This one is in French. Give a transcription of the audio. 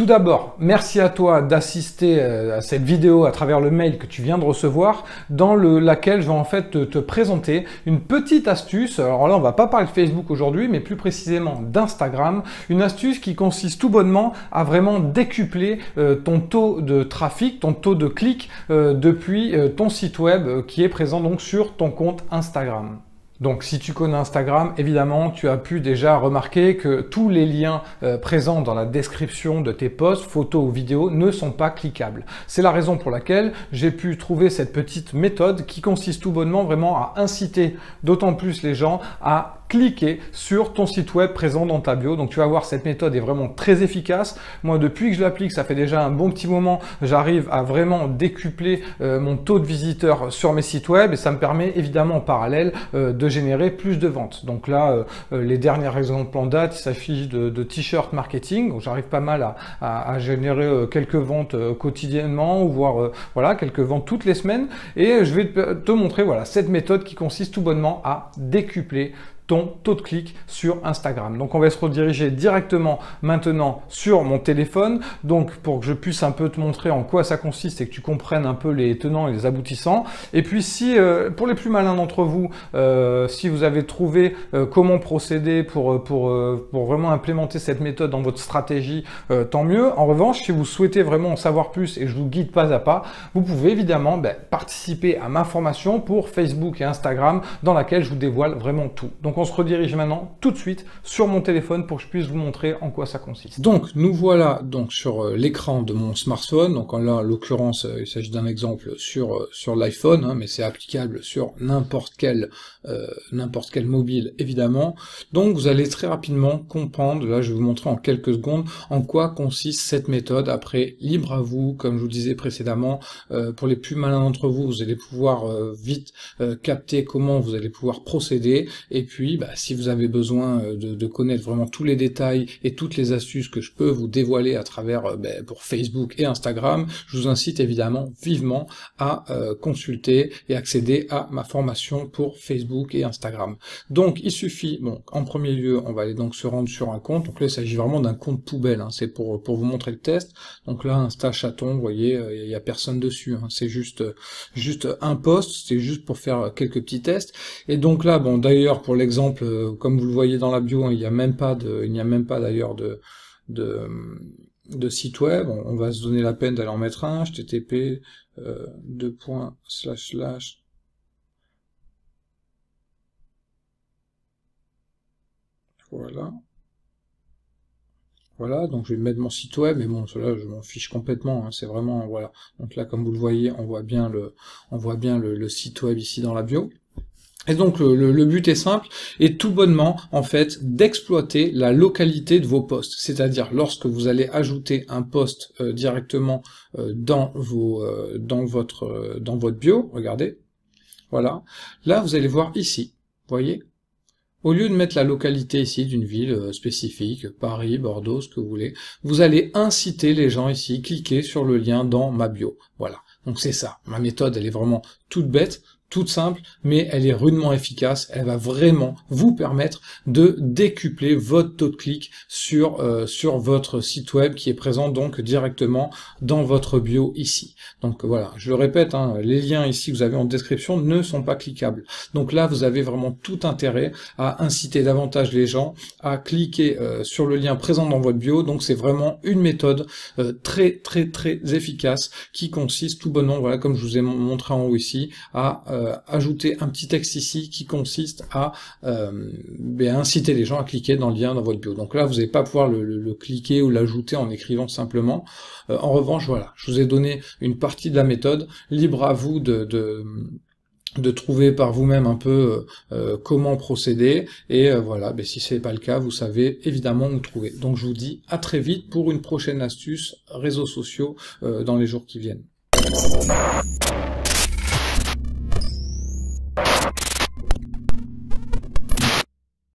Tout d'abord, merci à toi d'assister à cette vidéo à travers le mail que tu viens de recevoir, dans laquelle je vais en fait te présenter une petite astuce. Alors là, on va pas parler de Facebook aujourd'hui, mais plus précisément d'Instagram. Une astuce qui consiste tout bonnement à vraiment décupler ton taux de trafic, ton taux de clics depuis ton site web qui est présent donc sur ton compte Instagram. Donc si tu connais Instagram, évidemment, tu as pu déjà remarquer que tous les liens présents dans la description de tes posts, photos ou vidéos, ne sont pas cliquables. C'est la raison pour laquelle j'ai pu trouver cette petite méthode qui consiste tout bonnement vraiment à inciter d'autant plus les gens à cliquer sur ton site web présent dans ta bio. Donc tu vas voir, cette méthode est vraiment très efficace. Moi, depuis que je l'applique, ça fait déjà un bon petit moment, j'arrive à vraiment décupler mon taux de visiteurs sur mes sites web et ça me permet évidemment en parallèle de générer plus de ventes. Donc là, les derniers exemples en date, il s'agit de t-shirt marketing. Donc j'arrive pas mal à générer quelques ventes quotidiennement ou voire voilà, quelques ventes toutes les semaines. Et je vais te montrer voilà, cette méthode qui consiste tout bonnement à décupler ton taux de clic sur Instagram. Donc on va se rediriger directement maintenant sur mon téléphone, donc pour que je puisse un peu te montrer en quoi ça consiste et que tu comprennes un peu les tenants et les aboutissants. Et puis si pour les plus malins d'entre vous, si vous avez trouvé comment procéder pour vraiment implémenter cette méthode dans votre stratégie, tant mieux. En revanche, si vous souhaitez vraiment en savoir plus et je vous guide pas à pas, vous pouvez évidemment participer à ma formation pour Facebook et Instagram dans laquelle je vous dévoile vraiment tout. Donc on se redirige maintenant tout de suite sur mon téléphone pour que je puisse vous montrer en quoi ça consiste. Donc nous voilà donc sur l'écran de mon smartphone. Donc là, en l'occurrence, il s'agit d'un exemple sur l'iPhone, hein, mais c'est applicable sur n'importe quel mobile évidemment. Donc vous allez très rapidement comprendre, là je vais vous montrer en quelques secondes en quoi consiste cette méthode. Après, libre à vous, comme je vous disais précédemment, pour les plus malins d'entre vous, vous allez pouvoir vite capter comment vous allez pouvoir procéder. Et puis si vous avez besoin de connaître vraiment tous les détails et toutes les astuces que je peux vous dévoiler à travers pour Facebook et Instagram, je vous incite évidemment vivement à consulter et accéder à ma formation pour Facebook et Instagram. Donc il suffit, en premier lieu, on va aller donc se rendre sur un compte. Donc là il s'agit vraiment d'un compte poubelle, hein. C'est pour vous montrer le test. Donc là, Insta chaton, vous voyez, il n'y a personne dessus, hein. C'est juste un post, c'est juste pour faire quelques petits tests. Et donc là, d'ailleurs pour l'exemple, comme vous le voyez dans la bio, hein, il n'y a même pas d'ailleurs de site web. On va se donner la peine d'aller en mettre un, http voilà, donc je vais mettre mon site web, mais bon, cela je m'en fiche complètement, hein, c'est vraiment, voilà. Donc là, comme vous le voyez, on voit bien le site web ici dans la bio. Et donc le but est simple, et tout bonnement en fait d'exploiter la localité de vos posts, c'est-à-dire lorsque vous allez ajouter un post directement dans votre bio, regardez, voilà, là vous allez voir ici, voyez, au lieu de mettre la localité ici d'une ville spécifique, Paris, Bordeaux, ce que vous voulez, vous allez inciter les gens ici, cliquer sur le lien dans ma bio, voilà, donc c'est ça, ma méthode elle est vraiment toute bête, toute simple, mais elle est rudement efficace. Elle va vraiment vous permettre de décupler votre taux de clic sur votre site web qui est présent donc directement dans votre bio ici. Donc voilà, je le répète, hein, les liens ici que vous avez en description ne sont pas cliquables. Donc là, vous avez vraiment tout intérêt à inciter davantage les gens à cliquer sur le lien présent dans votre bio. Donc c'est vraiment une méthode très efficace qui consiste tout bonnement, voilà, comme je vous ai montré en haut ici, à ajouter un petit texte ici qui consiste à inciter les gens à cliquer dans le lien dans votre bio. Donc là, vous n'allez pas pouvoir le cliquer ou l'ajouter en écrivant simplement. En revanche, voilà, je vous ai donné une partie de la méthode. Libre à vous de trouver par vous-même un peu comment procéder. Et voilà, si ce n'est pas le cas, vous savez évidemment où trouver. Donc je vous dis à très vite pour une prochaine astuce réseaux sociaux dans les jours qui viennent.